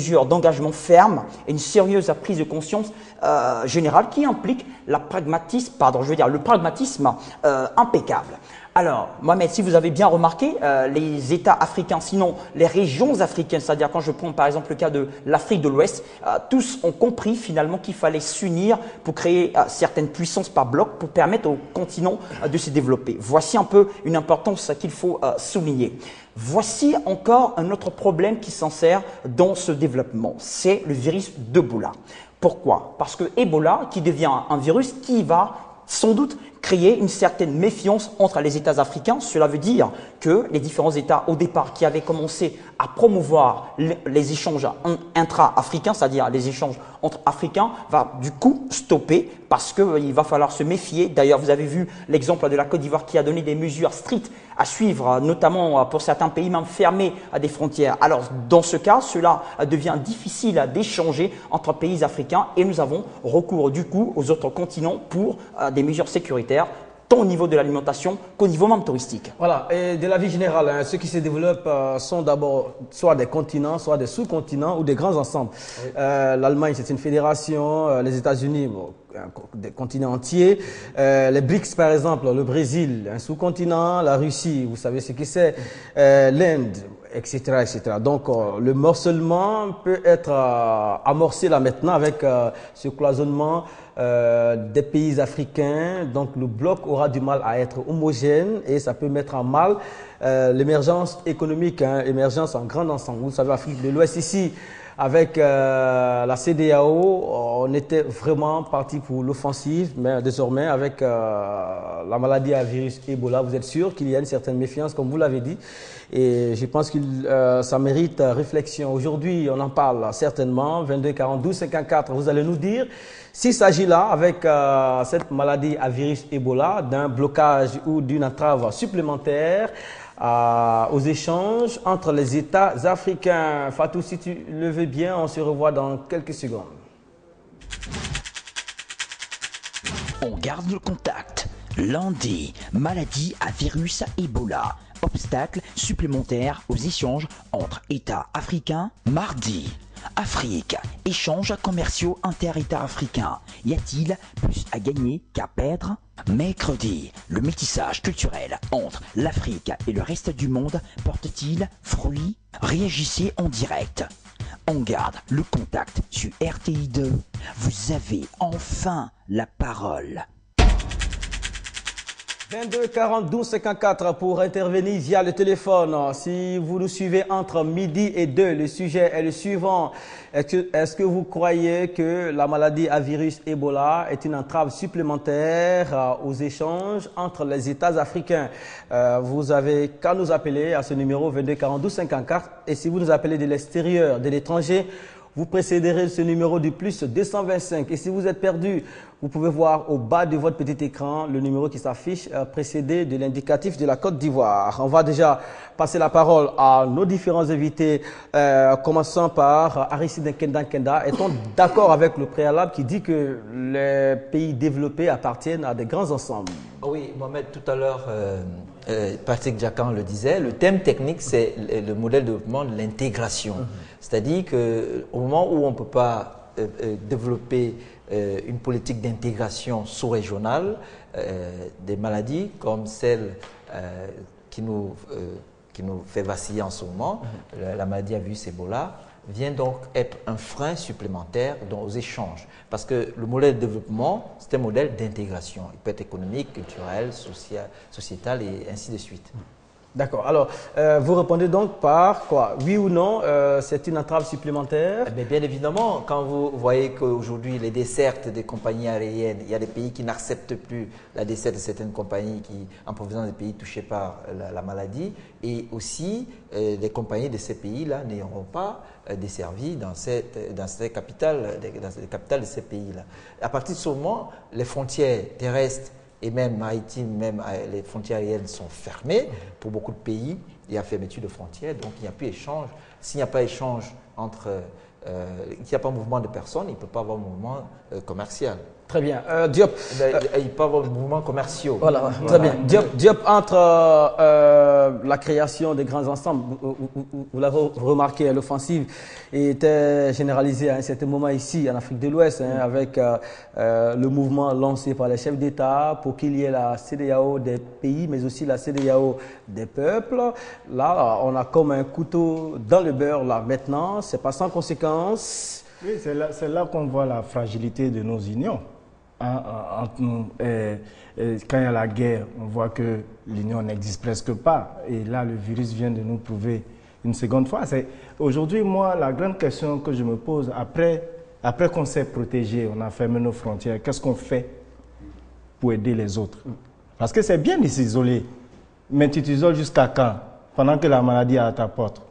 mesures d'engagement ferme et une sérieuse prise de conscience générale qui implique le pragmatisme impeccable. Alors, Mohamed, si vous avez bien remarqué, les États africains, sinon les régions africaines, c'est-à-dire quand je prends par exemple le cas de l'Afrique de l'Ouest, tous ont compris finalement qu'il fallait s'unir pour créer certaines puissances par bloc pour permettre au continent de se développer. Voici un peu une importance qu'il faut souligner. Voici encore un autre problème qui s'insère dans ce développement, c'est le virus d'Ebola. Pourquoi? Parce que Ebola, qui devient un virus qui va sans doute créer une certaine méfiance entre les États africains. Cela veut dire que les différents États, au départ, qui avaient commencé à promouvoir les échanges intra-africains, c'est-à-dire les échanges entre Africains, va du coup stopper parce qu'il va falloir se méfier. D'ailleurs, vous avez vu l'exemple de la Côte d'Ivoire qui a donné des mesures strictes à suivre, notamment pour certains pays, même fermés à des frontières. Alors, dans ce cas, cela devient difficile d'échanger entre pays africains et nous avons recours du coup aux autres continents pour des mesures sécuritaires, tant au niveau de l'alimentation qu'au niveau même touristique. Voilà, et de la vie générale, hein, ceux qui se développent sont d'abord soit des continents, soit des sous-continents ou des grands ensembles. Oui. L'Allemagne, c'est une fédération, les États-Unis, bon, des continents entiers. Les BRICS, par exemple, le Brésil, un sous-continent, la Russie, vous savez ce que c'est, l'Inde, etc., etc. Donc, le morcellement peut être amorcé là maintenant avec ce cloisonnement des pays africains. Donc, le bloc aura du mal à être homogène et ça peut mettre en mal l'émergence économique, hein, émergence en grand ensemble. Vous savez, Afrique de l'Ouest ici, avec la CEDEAO, on était vraiment parti pour l'offensive, mais désormais avec la maladie à virus Ebola, vous êtes sûr qu'il y a une certaine méfiance, comme vous l'avez dit, et je pense que ça mérite réflexion. Aujourd'hui, on en parle certainement, 22 40 12 54, vous allez nous dire s'il s'agit là, avec cette maladie à virus Ebola, d'un blocage ou d'une entrave supplémentaire aux échanges entre les États africains. Fatou, si tu le veux bien, on se revoit dans quelques secondes. On garde le contact. Lundi, maladie à virus Ebola. Obstacle supplémentaire aux échanges entre États africains. Mardi, Afrique, échanges commerciaux inter-États africains. Y a-t-il plus à gagner qu'à perdre? Mercredi, le métissage culturel entre l'Afrique et le reste du monde porte-t-il fruit? Réagissez en direct. On garde le contact sur RTI2. Vous avez enfin la parole. 22 40 12 54 pour intervenir via le téléphone. Si vous nous suivez entre midi et 2, le sujet est le suivant. Est-ce que vous croyez que la maladie à virus Ebola est une entrave supplémentaire aux échanges entre les États africains? Vous avez qu'à nous appeler à ce numéro 22 40 12 54. Et si vous nous appelez de l'extérieur, de l'étranger, vous précéderez ce numéro du plus 225. Et si vous êtes perdu, vous pouvez voir au bas de votre petit écran le numéro qui s'affiche précédé de l'indicatif de la Côte d'Ivoire. On va déjà passer la parole à nos différents invités, commençant par Aristide Nkenda. Est-on d'accord avec le préalable qui dit que les pays développés appartiennent à des grands ensembles? Oui, Mohamed, tout à l'heure, Patrick Djakan le disait, le thème technique, c'est le modèle de développement de l'intégration. C'est-à-dire qu'au moment où on ne peut pas développer une politique d'intégration sous-régionale des maladies comme celle qui nous fait vaciller en ce moment, la maladie à virus Ebola, vient donc être un frein supplémentaire aux échanges. Parce que le modèle de développement, c'est un modèle d'intégration. Il peut être économique, culturel, sociétal et ainsi de suite. D'accord. Alors, vous répondez donc par quoi? Oui ou non, c'est une entrave supplémentaire? Mais bien évidemment, quand vous voyez qu'aujourd'hui, les dessertes des compagnies aériennes, il y a des pays qui n'acceptent plus la desserte de certaines compagnies en provenance des pays touchés par la maladie, et aussi les compagnies de ces pays-là n'iront pas desservies dans les capitales de ces pays-là. À partir de ce moment, les frontières terrestres et même maritimes, même les frontières aériennes sont fermées pour beaucoup de pays. Il y a fermeture de frontières, donc il n'y a plus échange. S'il n'y a pas échange s'il n'y a pas mouvement de personnes, il ne peut pas avoir mouvement commercial. Très bien. Diop. Il peut y avoir des mouvements commerciaux. Voilà, très bien. Diop, entre la création des grands ensembles, vous l'avez remarqué, l'offensive était généralisée à un certain moment ici, en Afrique de l'Ouest, avec le mouvement lancé par les chefs d'État pour qu'il y ait la CEDEAO des pays, mais aussi la CEDEAO des peuples. Là, on a comme un couteau dans le beurre, là, maintenant. C'est pas sans conséquence. Oui, c'est là qu'on voit la fragilité de nos unions. Entre nous, quand il y a la guerre, on voit que l'union n'existe presque pas. Et là, le virus vient de nous prouver une seconde fois. Aujourd'hui, moi, la grande question que je me pose, après qu'on s'est protégé, on a fermé nos frontières, qu'est-ce qu'on fait pour aider les autres? Parce que c'est bien de s'isoler, mais tu t'isoles jusqu'à quand? Pendant que la maladie est à ta porte.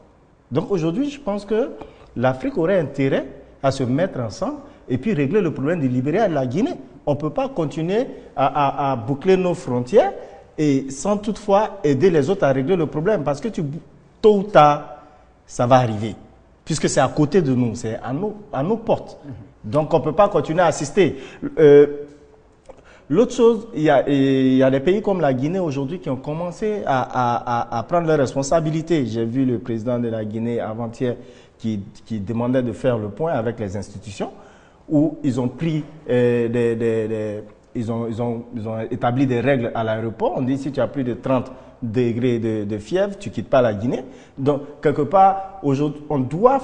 Donc aujourd'hui, je pense que l'Afrique aurait intérêt à se mettre ensemble et puis régler le problème du Libéria et de la Guinée. On ne peut pas continuer à boucler nos frontières et sans toutefois aider les autres à régler le problème. Parce que tôt ou tard, ça va arriver. Puisque c'est à côté de nous, c'est à nos portes. Donc on ne peut pas continuer à assister. L'autre chose, il y a des pays comme la Guinée aujourd'hui qui ont commencé à prendre leurs responsabilités. J'ai vu le président de la Guinée avant-hier qui demandait de faire le point avec les institutions, où ils ont pris ils ont établi des règles à l'aéroport. On dit si tu as plus de 30 degrés de fièvre, tu ne quittes pas la Guinée. Donc, quelque part, aujourd'hui, on doit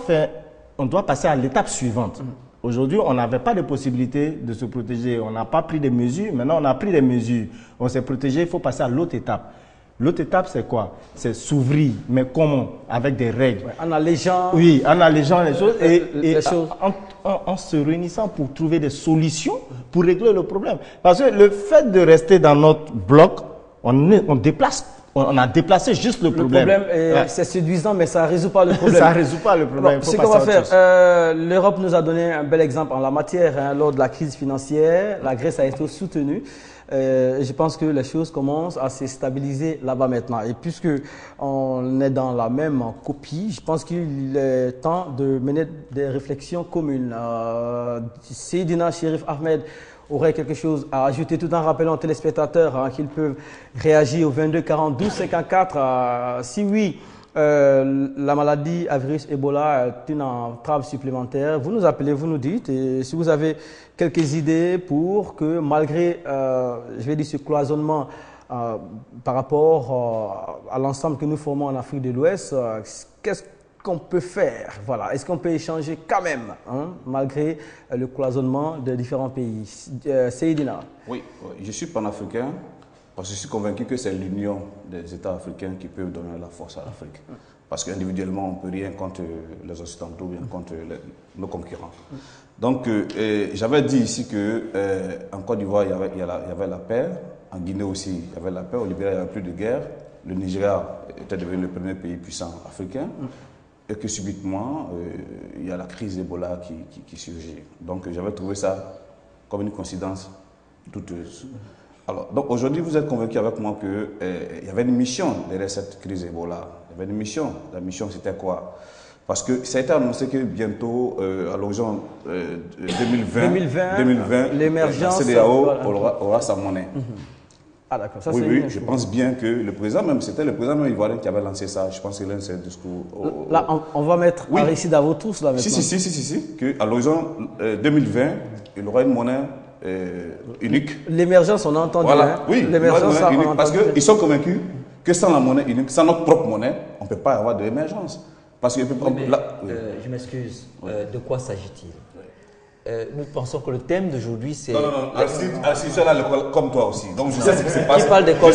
passer à l'étape suivante. Aujourd'hui, on n'avait pas de possibilité de se protéger. On n'a pas pris des mesures. Maintenant, on a pris des mesures. On s'est protégé. Il faut passer à l'autre étape. L'autre étape, c'est quoi? C'est s'ouvrir. Mais comment? Avec des règles. Ouais, en allégeant. Oui, en allégeant les choses. Et en se réunissant pour trouver des solutions pour régler le problème. Parce que le fait de rester dans notre bloc, on a déplacé juste le problème. Le problème, c'est séduisant, mais ça ne résout pas le problème. Ça ne résout pas le problème. C'est qu'on va faire. L'Europe nous a donné un bel exemple en la matière. Lors de la crise financière, la Grèce a été soutenue. Je pense que les choses commencent à se stabiliser là-bas maintenant. Et puisque on est dans la même copie, je pense qu'il est temps de mener des réflexions communes. Seydina Chérif Ahmed aurait quelque chose à ajouter tout en rappelant aux téléspectateurs qu'ils peuvent réagir au 22 42 54. Si oui, la maladie à virus Ebola est une entrave supplémentaire, vous nous appelez, vous nous dites. Et si vous avez quelques idées pour que malgré, je vais dire, ce cloisonnement par rapport à l'ensemble que nous formons en Afrique de l'Ouest, qu'est-ce qu'on peut faire? Voilà. Est-ce qu'on peut échanger quand même, malgré le cloisonnement de différents pays? Seydina. Oui, je suis panafricain parce que je suis convaincu que c'est l'union des États africains qui peut donner la force à l'Afrique. Parce qu'individuellement, on ne peut rien contre les Occidentaux, bien contre nos concurrents. Donc, j'avais dit ici qu'en Côte d'Ivoire, il y avait la paix. En Guinée aussi, il y avait la paix. Au Libéria, il n'y avait plus de guerre. Le Nigeria était devenu le premier pays puissant africain. Et que subitement, il y a la crise d'Ebola qui surgit. Donc, j'avais trouvé ça comme une coïncidence douteuse. Alors, donc aujourd'hui, vous êtes convaincu avec moi qu'il y avait une mission derrière cette crise Ebola. Il y avait une mission. La mission, c'était quoi? Parce que ça a été annoncé que bientôt, à l'horizon 2020, l'émergence, la CEDEAO aura sa monnaie. Ah d'accord, ça oui, c'est... Oui, je pense bien que le président même, c'était le président même ivoirien qui avait lancé ça. Je pense que l'un de ses discours... Là, on va mettre Aristide à vos tous là maintenant. Si, qu'à l'horizon 2020, il aura une monnaie unique. L'émergence, on a entendu. Voilà, oui, l'émergence, unique, parce qu'ils sont convaincus que sans la monnaie unique, sans notre propre monnaie, on ne peut pas avoir de l'émergence. Parce que je m'excuse, de quoi s'agit-il? Nous pensons que le thème d'aujourd'hui, c'est... Non, je suis là comme toi aussi. Donc je sais ce qui se passe. Qui parle d'école?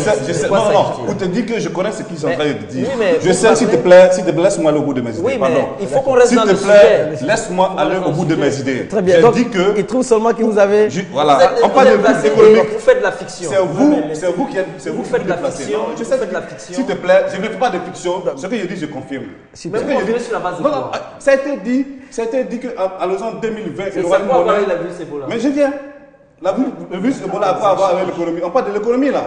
Non, pour te dire que je connais ce qu'ils sont en train de dire. Oui, mais je sais, s'il te plaît, laisse-moi aller au bout de mes idées. Oui, mais il faut qu'on reste dans le sujet. S'il te plaît, laisse-moi aller au bout de mes idées. Très bien. Donc, il trouve seulement que vous avez... Voilà, on parle de vie économique. Vous faites de la fiction. C'est vous faites de la fiction. Je sais de la fiction. S'il te plaît, je ne fais pas de fiction. Ce que je dis, je confirme. Mais vous confirmez sur la base de quoi? Ça a été dit qu'à l'horizon 2020, il aura une monnaie. Mais je viens. Le virus Ebola a quoi à voir avec l'économie? On parle de l'économie là.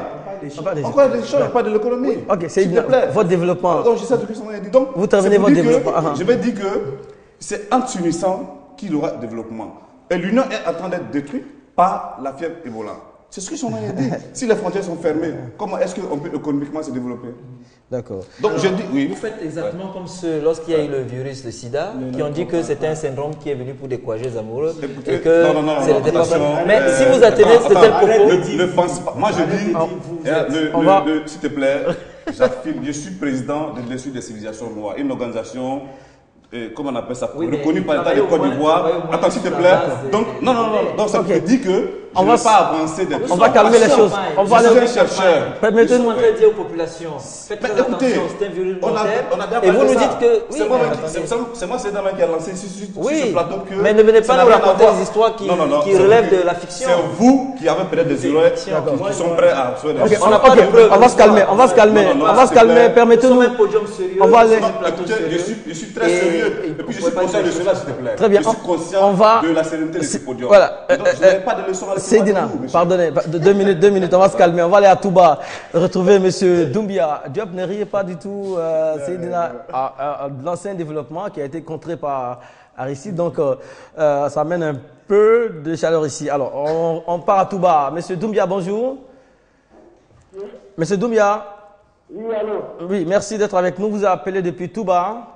On parle des choses, on parle de l'économie. Ok, c'est votre développement. Donc je sais ce que ça dit. Donc, vous terminez votre développement. Je vais dire que c'est en s'unissant qu'il y aura développement. Et l'union est en train d'être détruite par la fièvre Ebola. C'est ce qu'ils sont en train de dire. Si les frontières sont fermées, comment est-ce qu'on peut économiquement se développer? D'accord. Donc je dis oui. Vous faites exactement comme ceux, lorsqu'il y a eu le virus, le sida, qui ont dit que c'était un syndrome qui est venu pour décourager amoureux. Écoutez, Et que non, c'était pas attention. vrai. Mais si vous attendez, c'était le propos. Ne pense pas. Moi je dis, s'il te plaît, j'affirme, je suis président de l'Institut des civilisations noires, une organisation. Comment on appelle ça, reconnu par l'État de Côte d'Ivoire. Attends, s'il te plaît. Donc, non. Donc, ça me dit que je ne vais pas avancer des On va calmer les choses. On va je suis un chercheur. Permettez-moi de dire aux populations, faites très attention, c'est un virus mortel. Et vous nous dites que... C'est moi, c'est dans qui a lancé sur ce plateau que... Mais ne venez pas nous raconter des histoires qui relèvent de la fiction. C'est vous qui avez peut-être des erreurs qui sont prêts à faire des choses. On n'a pas de preuves. On va se calmer. Permettez-nous. On va aller... Je suis très sérieux. Et puis je suis conscient de cela, s'il te plaît. Très bien. Je suis conscient de la sérénité de ce podium. Voilà. Donc, je n'ai pas de leçons à Seydina, pardonnez, 2 minutes, on va se calmer. On va aller à Touba, retrouver M. Doumbia. Diop, ne riez pas du tout. Seydina, l'ancien développement qui a été contré par Aristide. Donc, ça amène un peu de chaleur ici. Alors, on part à Touba. M. Doumbia, bonjour. M. Doumbia. Oui, allô. Oui, merci d'être avec nous. Vous appelez depuis Touba.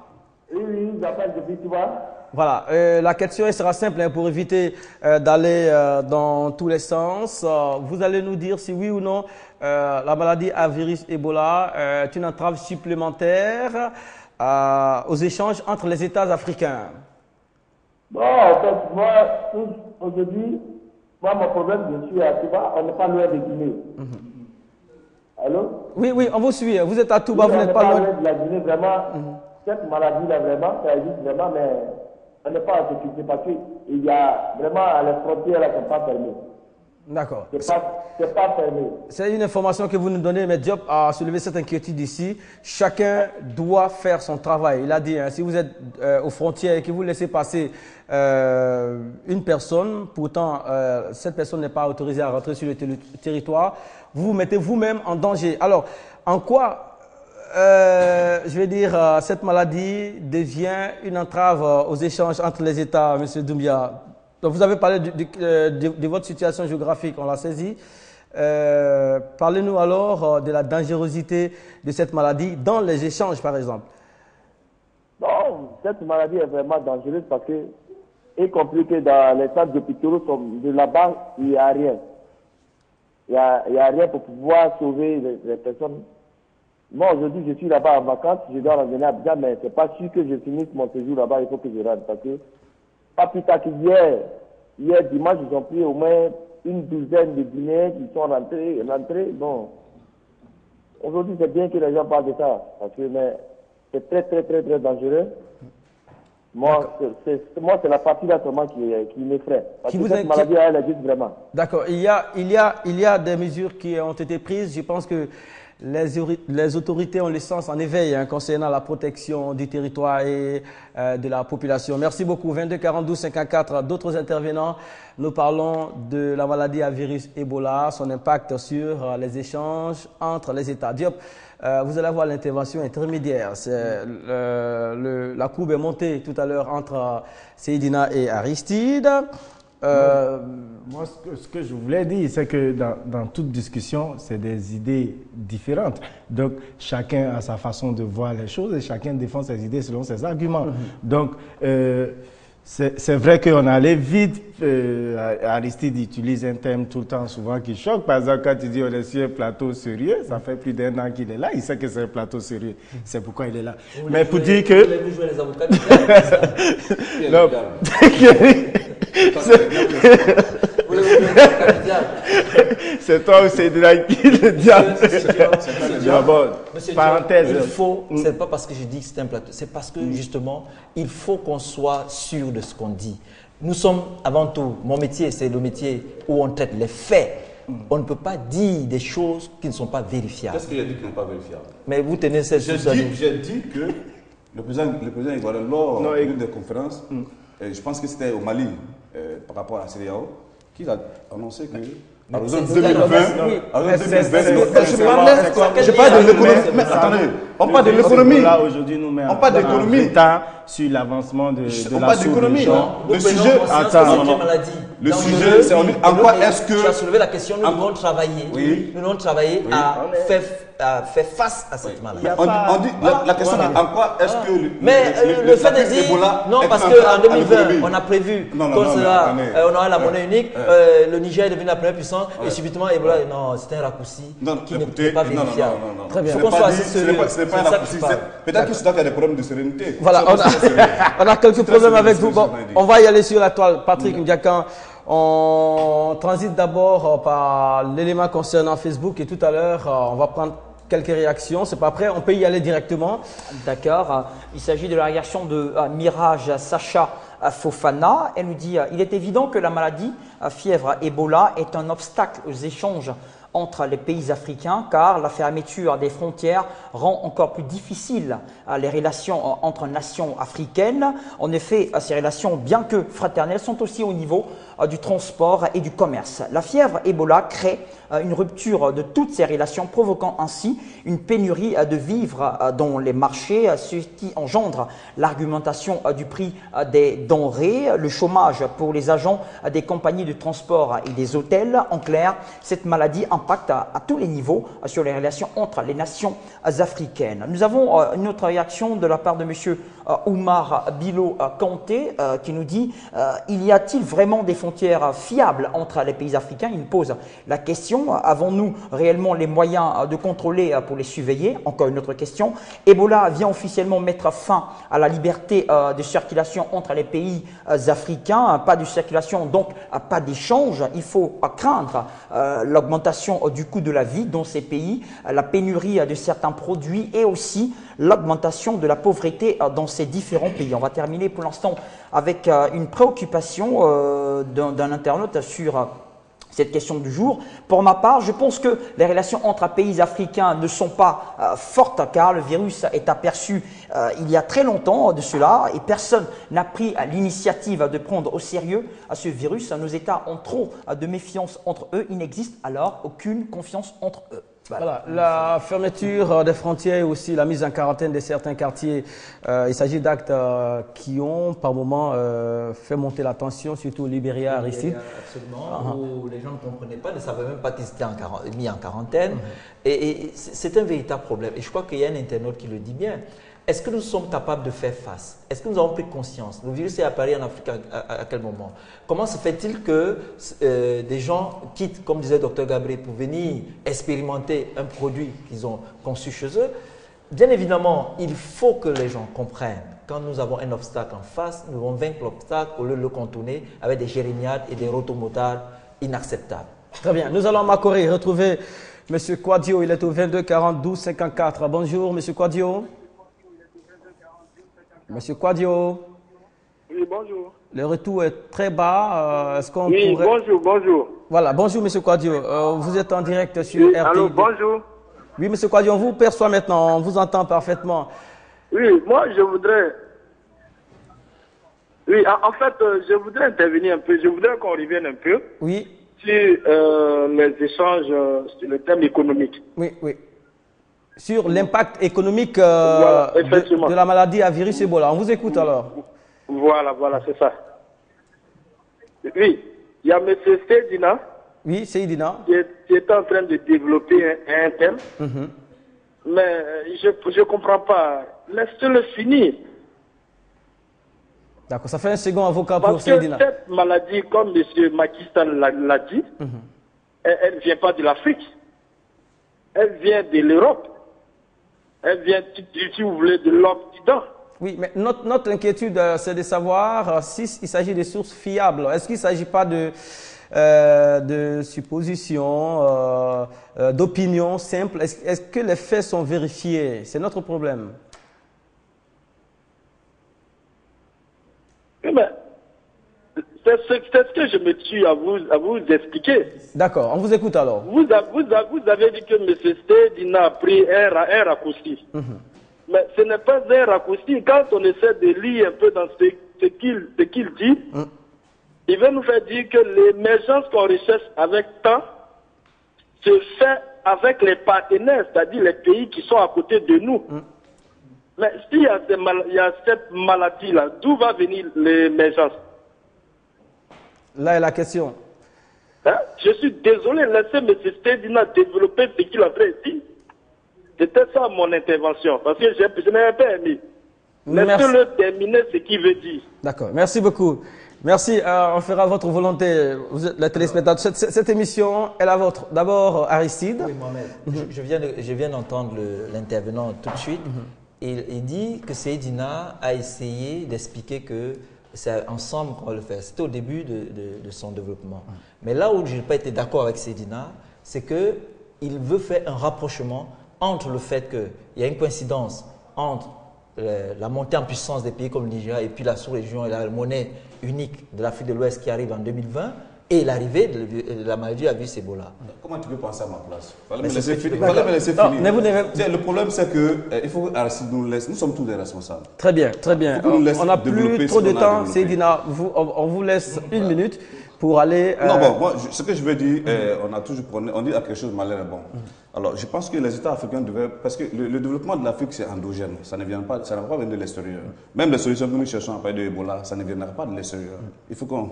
Oui, j'appelle depuis Touba. Voilà, la question sera simple pour éviter d'aller dans tous les sens. Vous allez nous dire si oui ou non la maladie à virus Ebola est une entrave supplémentaire aux échanges entre les États africains. Bon, en fait, moi, aujourd'hui, mon problème, je suis à Touba, on n'est pas loin de Guinée. Allô? Oui, on vous suit. Vous êtes à Touba, vous n'êtes pas loin de la Guinée, vraiment. Cette maladie-là, vraiment, ça existe vraiment, mais on n'est pas en sécurité parce qu'il y a vraiment les frontières qui ne sont pas fermées. D'accord. C'est pas fermé. C'est une information que vous nous donnez, mais Diop a soulevé cette inquiétude ici. Chacun doit faire son travail. Il a dit, si vous êtes aux frontières et que vous laissez passer une personne, pourtant cette personne n'est pas autorisée à rentrer sur le territoire, vous vous mettez vous-même en danger. Alors, en quoi je vais dire, cette maladie devient une entrave aux échanges entre les États, M. Doumbia? Donc, vous avez parlé de votre situation géographique, on l'a saisi. Parlez-nous alors de la dangerosité de cette maladie dans les échanges, par exemple. Non, cette maladie est vraiment dangereuse parce que, y compris que dans les centres d'hôpitaux, de là-bas, il n'y a rien. Il n'y a rien pour pouvoir sauver les personnes. Moi, aujourd'hui, je suis là-bas en vacances, je dois revenir à Abidjan, mais c'est pas sûr que je finisse mon séjour là-bas, il faut que je rentre. Parce que, pas plus tard qu'hier, dimanche, ils ont pris au moins une douzaine de Guinéens qui sont rentrés. Bon, aujourd'hui, c'est bien que les gens parlent de ça, parce que c'est très, très, très, très dangereux. Moi, c'est la partie là seulement qui m'effraie. Parce que cette maladie, elle existe vraiment. D'accord. Il y a des mesures qui ont été prises. Je pense que les autorités ont le sens en éveil concernant la protection du territoire et de la population. Merci beaucoup. 22 42 54. D'autres intervenants. Nous parlons de la maladie à virus Ebola, son impact sur les échanges entre les États. Diop, vous allez avoir l'intervention intermédiaire. La courbe est montée tout à l'heure entre Seydina et Aristide. Moi, ce que je voulais dire, c'est que dans toute discussion, c'est des idées différentes. Donc, chacun a sa façon de voir les choses et chacun défend ses idées selon ses arguments. Donc, c'est vrai qu'on allait vite. Aristide utilise un terme tout le temps souvent qui choque. Par exemple, quand il dit on est sur un plateau sérieux, ça fait plus d'1 an qu'il est là. Il sait que c'est un plateau sérieux. C'est pourquoi il est là. Mais pour dire que... Vous jouez les avocats Non. C'est toi ou c'est de là qui le diable. Parenthèse. Il faut, c'est pas parce que je dis que c'est un plateau, c'est parce que justement, il faut qu'on soit sûr de ce qu'on dit. Nous sommes avant tout, mon métier, c'est le métier où on traite les faits. On ne peut pas dire des choses qui ne sont pas vérifiables. Qu'est-ce qu'il a dit qui n'est pas vérifiable? Mais vous tenez cette chose. J'ai dit que le président ivoirien, lors d'une des conférences, je pense que c'était au Mali, par rapport à la CEDEAO, qu'il a annoncé que à l'horizon 2020, je parle de l'économie. Mais attendez, on parle de l'économie. Là, aujourd'hui, nous met en état sur l'avancement de On la parle d'économie, sous-région. non? Le Nous sujet, prenons conscience que non, c'est non. une maladie. Le Dans sujet, c'est en quoi est-ce que... Tu as soulevé la question, nous devons travailler. Oui. Nous devons travailler à faire face à cette maladie. On dit, la question est en quoi est-ce que Mais le fait de dire, non, parce qu'en 2020, on a prévu qu'on aurait la monnaie unique, le Niger est devenu la première puissance, et subitement, Ebola, non, c'était un raccourci qui n'est pas vérifiable. Très bien. Il faut qu'on soit assez sérieux. Ce n'est pas un raccourci. Peut-être que c'est qu'il y a des problèmes de sérénité. Voilà, on a quelques problèmes avec vous. Bon, on va y aller sur la toile. Patrick Ndiakan, on transite d'abord par l'élément concernant Facebook et tout à l'heure, on va prendre quelques réactions. C'est pas prêt, on peut y aller directement. D'accord. Il s'agit de la réaction de Mirage Sacha Fofana. Elle nous dit il est évident que la maladie fièvre Ebola est un obstacle aux échanges entre les pays africains car la fermeture des frontières rend encore plus difficile les relations entre nations africaines. En effet, ces relations, bien que fraternelles, sont aussi au niveau du transport et du commerce. La fièvre Ebola crée une rupture de toutes ces relations, provoquant ainsi une pénurie de vivres dans les marchés, ce qui engendre l'argumentation du prix des denrées, le chômage pour les agents des compagnies de transport et des hôtels. En clair, cette maladie impacte à tous les niveaux sur les relations entre les nations africaines. Nous avons une autre réaction de la part de M. Oumar Bilo Kanté qui nous dit il y a-t-il vraiment des frontières fiables entre les pays africains? Il nous pose la question, avons-nous réellement les moyens de contrôler pour les surveiller? Encore une autre question. Ebola vient officiellement mettre fin à la liberté de circulation entre les pays africains, pas de circulation donc pas d'échange. Il faut craindre l'augmentation du coût de la vie dans ces pays, la pénurie de certains produits et aussi l'augmentation de la pauvreté dans ces différents pays. On va terminer pour l'instant avec une préoccupation d'un internaute sur cette question du jour. Pour ma part, je pense que les relations entre pays africains ne sont pas fortes car le virus est aperçu il y a très longtemps de cela et personne n'a pris l'initiative de prendre au sérieux ce virus. Nos États ont trop de méfiance entre eux, il n'existe alors aucune confiance entre eux. Voilà, la fermeture des frontières et aussi la mise en quarantaine de certains quartiers, il s'agit d'actes qui ont par moment fait monter la tension, surtout au Libéria, Aristide. Absolument, où les gens ne comprenaient pas, ne savaient même pas qu'ils étaient mis en quarantaine. Et c'est un véritable problème. Et je crois qu'il y a un internaute qui le dit bien. Est-ce que nous sommes capables de faire face? Est-ce que nous avons pris conscience? Le virus est apparu en Afrique à quel moment? Comment se fait-il que des gens quittent, comme disait Dr Gabriel, pour venir expérimenter un produit qu'ils ont conçu chez eux? Bien évidemment, il faut que les gens comprennent. Quand nous avons un obstacle en face, nous devons vaincre l'obstacle au lieu de le contourner avec des jérémiades et des rotomotards inacceptables. Très bien. Nous allons à Makoré retrouver M. Quadio. Il est au 22 40 12 54. Bonjour, M. Quadio. Monsieur Quadio. Oui, bonjour. Le retour est très bas. Est-ce qu'on oui, pourrait... bonjour. Voilà, bonjour Monsieur Quadio. Vous êtes en direct sur RTI. Allô, bonjour. Oui, Monsieur Quadio, on vous perçoit maintenant, on vous entend parfaitement. Oui, moi je voudrais... Oui, en fait, je voudrais intervenir un peu. Je voudrais qu'on revienne un peu Oui. sur les échanges sur le thème économique. Oui, oui. Sur l'impact économique voilà, de la maladie à virus Ebola. On vous écoute alors. Voilà, c'est ça. Oui, il y a M. Seydina. Oui, Seydina. Qui est en train de développer un thème. Mais je ne comprends pas. Laissez-le finir. D'accord, ça fait un second avocat pour Seydina. Parce que cette maladie, comme M. Makistan l'a dit, elle ne vient pas de l'Afrique. Elle vient de l'Europe. Elle vient, si vous voulez, de l'Occident. Oui, mais notre inquiétude, c'est de savoir s'il s'agit de sources fiables. Est-ce qu'il ne s'agit pas de suppositions, d'opinions simples? Est-ce que les faits sont vérifiés? C'est notre problème. Mais c'est ce que je me suis à vous expliquer. D'accord, on vous écoute alors. Vous avez dit que M. Seydina a pris un raccourci. Mais ce n'est pas un raccourci. Quand on essaie de lire un peu dans ce qu'il dit, il veut nous faire dire que l'émergence qu'on recherche avec temps se fait avec les partenaires, c'est-à-dire les pays qui sont à côté de nous. Mais s'il y a, il y a cette maladie-là, d'où va venir l'émergence? Là est la question. Hein? Je suis désolé, laissez M. Stédina développer ce qu'il avait dit. C'était ça mon intervention, parce que je n'avais pas aimé. Laissez-le terminer ce qu'il veut dire. D'accord, merci beaucoup. Merci, on fera votre volonté, vous êtes la téléspectateur. Cette émission est la vôtre. D'abord, Aristide. Oui, Mohamed. Je viens d'entendre l'intervenant tout de suite. Il dit que Seydina a essayé d'expliquer que c'est ensemble qu'on va le faire. C'était au début de son développement. Mais là où je n'ai pas été d'accord avec Seydina, c'est qu'il veut faire un rapprochement entre le fait qu'il y a une coïncidence entre la montée en puissance des pays comme le Nigeria et puis la sous-région et la monnaie unique de l'Afrique de l'Ouest qui arrive en 2020 et l'arrivée de la maladie à virus Ebola. Comment tu peux penser à ma place? Il fallait me laisser finir. Le problème, c'est qu'il faut que Aristide nous laisse. Nous sommes tous des responsables. Très bien, très bien. On n'a plus trop de temps. Seydina, on vous laisse une minute pour aller... Non, bon, moi, ce que je veux dire, on dit à quelque chose de malheur bon. Alors, je pense que les États africains devaient... Parce que le développement de l'Afrique, c'est endogène. Ça ne va pas venir de l'extérieur. Même les solutions que nous cherchons à parler de Ebola, ça ne viendra pas de l'extérieur. Il faut qu'on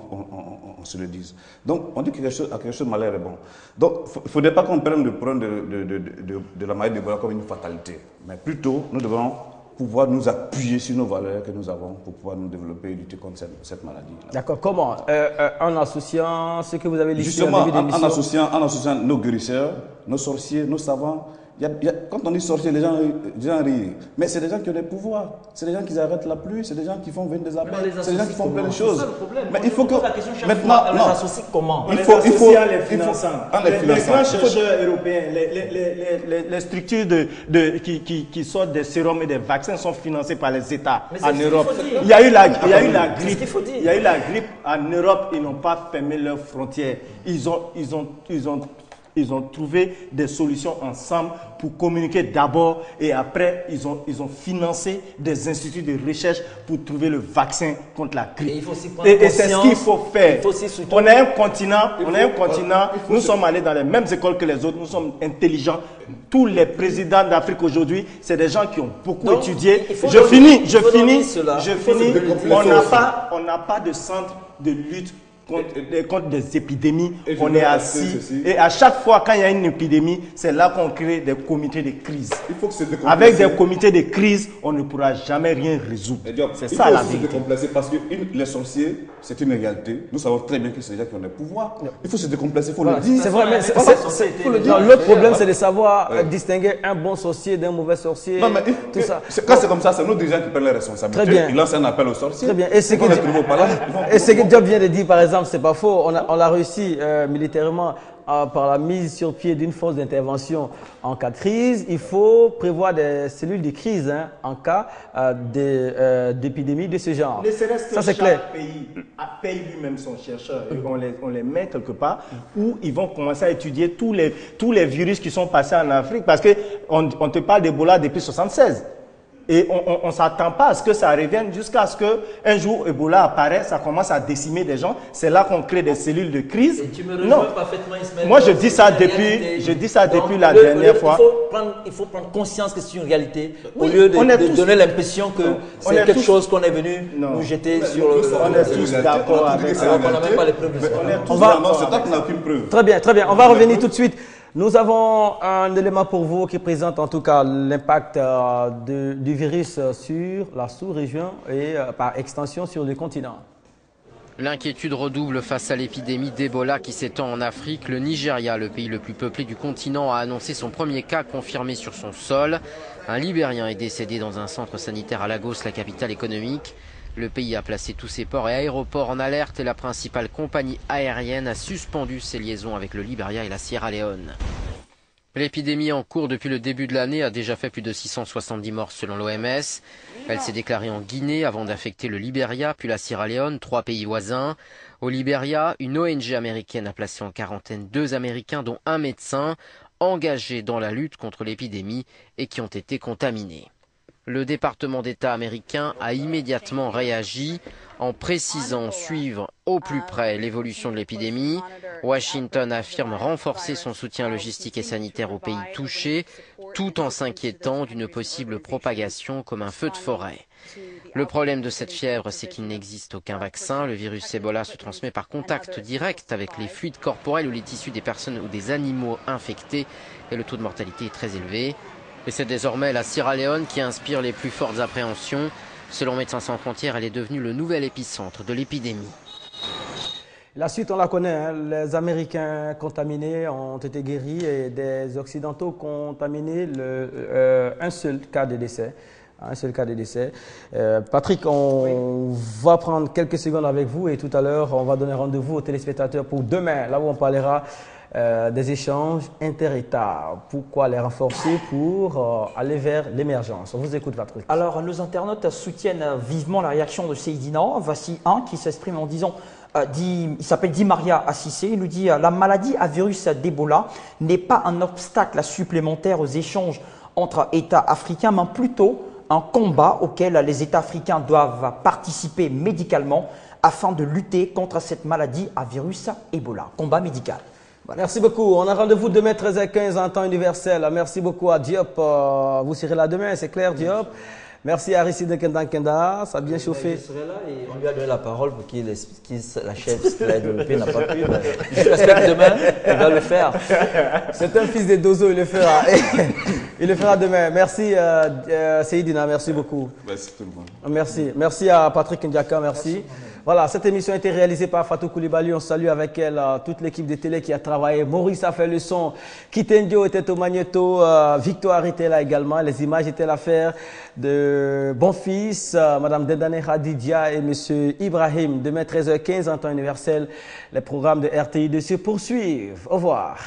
se le dise. Donc, on dit quelque chose de malheur bon. Donc, il ne faudrait pas qu'on prenne le problème de la maladie d'Ebola comme une fatalité. Mais plutôt, nous devons pouvoir nous appuyer sur nos valeurs que nous avons pour pouvoir nous développer et lutter contre cette maladie. D'accord. Comment? En associant ce que vous avez listé justement, en associant nos guérisseurs, nos sorciers, nos savants. Quand on dit sorciers, les gens rient. Mais c'est des gens qui ont des pouvoirs. C'est des gens qui arrêtent la pluie. C'est des gens qui font venir des appels. C'est des gens qui font plein de choses. Mais il faut que maintenant, on les associe comment? Il faut en les finançant. Les grands chercheurs européens, les structures qui sortent des sérums et des vaccins sont financées par les États en Europe. Il y a eu la grippe. Il y a eu la grippe en Europe. Ils n'ont pas fermé leurs frontières. Ils ont trouvé des solutions ensemble pour communiquer d'abord et après, ils ont financé des instituts de recherche pour trouver le vaccin contre la grippe. Et c'est ce qu'il faut faire. On a un continent, nous sommes allés dans les mêmes écoles que les autres, nous sommes intelligents. Tous les présidents d'Afrique aujourd'hui, c'est des gens qui ont beaucoup étudié. Je finis. On n'a pas de centre de lutte contre des épidémies, on est assis. Et à chaque fois, quand il y a une épidémie, c'est là qu'on crée des comités de crise. Avec des comités de crise, on ne pourra jamais rien résoudre. C'est ça la vérité. Il faut se décomplexer parce que les sorciers, c'est une réalité. Nous savons très bien que c'est des gens qui ont des pouvoirs. Il faut se décomplexer, il faut le dire. C'est vrai, mais l'autre problème, c'est de savoir distinguer un bon sorcier d'un mauvais sorcier. Non, mais quand c'est comme ça, c'est nos dirigeants qui prennent les responsabilités. Ils lancent un appel aux sorciers. Très bien. Et ce que Diop vient de dire, par exemple, c'est pas faux. On l'a réussi militairement par la mise sur pied d'une force d'intervention en cas de crise. Il faut prévoir des cellules de crise en cas d'épidémie de ce genre. Ne serait-ce que chaque pays paye lui-même son chercheur. Et on les met quelque part où ils vont commencer à étudier tous les virus qui sont passés en Afrique. Parce qu'on te parle d'Ebola depuis 1976. Et on ne s'attend pas à ce que ça revienne jusqu'à ce qu'un jour Ebola apparaisse, ça commence à décimer des gens. C'est là qu'on crée des cellules de crise. Et tu me rejoins parfaitement, Ismaël. Moi, je dis ça depuis la dernière fois. Il faut prendre conscience que c'est une réalité au lieu de donner l'impression que c'est quelque chose qu'on est venu nous jeter sur le... On est tous d'accord avec ça. On n'a même pas les preuves de ça. C'est toi qui n'as aucune preuve. Très bien, très bien. On va revenir tout de suite. Nous avons un élément pour vous qui présente en tout cas l'impact du virus sur la sous-région et par extension sur le continent. L'inquiétude redouble face à l'épidémie d'Ebola qui s'étend en Afrique. Le Nigeria, le pays le plus peuplé du continent, a annoncé son premier cas confirmé sur son sol. Un Libérien est décédé dans un centre sanitaire à Lagos, la capitale économique. Le pays a placé tous ses ports et aéroports en alerte et la principale compagnie aérienne a suspendu ses liaisons avec le Libéria et la Sierra Leone. L'épidémie en cours depuis le début de l'année a déjà fait plus de 670 morts selon l'OMS. Elle s'est déclarée en Guinée avant d'affecter le Libéria puis la Sierra Leone, 3 pays voisins. Au Libéria, une ONG américaine a placé en quarantaine 2 Américains dont un médecin engagés dans la lutte contre l'épidémie et qui ont été contaminés. Le département d'État américain a immédiatement réagi en précisant suivre au plus près l'évolution de l'épidémie. Washington affirme renforcer son soutien logistique et sanitaire aux pays touchés, tout en s'inquiétant d'une possible propagation comme un feu de forêt. Le problème de cette fièvre, c'est qu'il n'existe aucun vaccin. Le virus Ebola se transmet par contact direct avec les fluides corporels ou les tissus des personnes ou des animaux infectés et le taux de mortalité est très élevé. Et c'est désormais la Sierra Leone qui inspire les plus fortes appréhensions. Selon Médecins sans frontières, elle est devenue le nouvel épicentre de l'épidémie. La suite, on la connaît. Hein. Les Américains contaminés ont été guéris et des Occidentaux contaminés, un seul cas de décès. Un seul cas de décès. Patrick, on va prendre quelques secondes avec vous et tout à l'heure, on va donner rendez-vous aux téléspectateurs pour demain, là où on parlera des échanges inter-États. Pourquoi les renforcer? Pour aller vers l'émergence. On vous écoute, Patrick. Alors, nos internautes soutiennent vivement la réaction de Seydina. Voici un qui s'exprime en disant, il s'appelle Di Maria Assissé, il nous dit « La maladie à virus d'Ebola n'est pas un obstacle supplémentaire aux échanges entre États africains, mais plutôt un combat auquel les États africains doivent participer médicalement afin de lutter contre cette maladie à virus Ebola. Combat médical. » Voilà. Merci beaucoup. On a rendez-vous demain 13h15 en temps universel. Merci beaucoup à Diop. Vous serez là demain, c'est clair, Diop. Merci à Aristide Kenda, ça a bien chauffé. Je serai là et on lui a donné la parole pour qu'il achève ce qu'il a développé, il n'a pas pu. Je respecte demain, il va le faire. C'est un fils de Dozo, il le fera. Il le fera demain. Merci Seydina, merci beaucoup. Merci tout le monde. Merci. Merci à Patrick Ndiaka, merci. Voilà, cette émission a été réalisée par Fatou Koulibaly. On salue avec elle toute l'équipe de télé qui a travaillé. Maurice a fait le son. Kitendio était au magnéto. Victoire était là également. Les images étaient l'affaire de Bonfils, Madame Dendane Khadidia et Monsieur Ibrahim. Demain 13h15 en temps universel. Les programmes de RTI2 se poursuivent. Au revoir.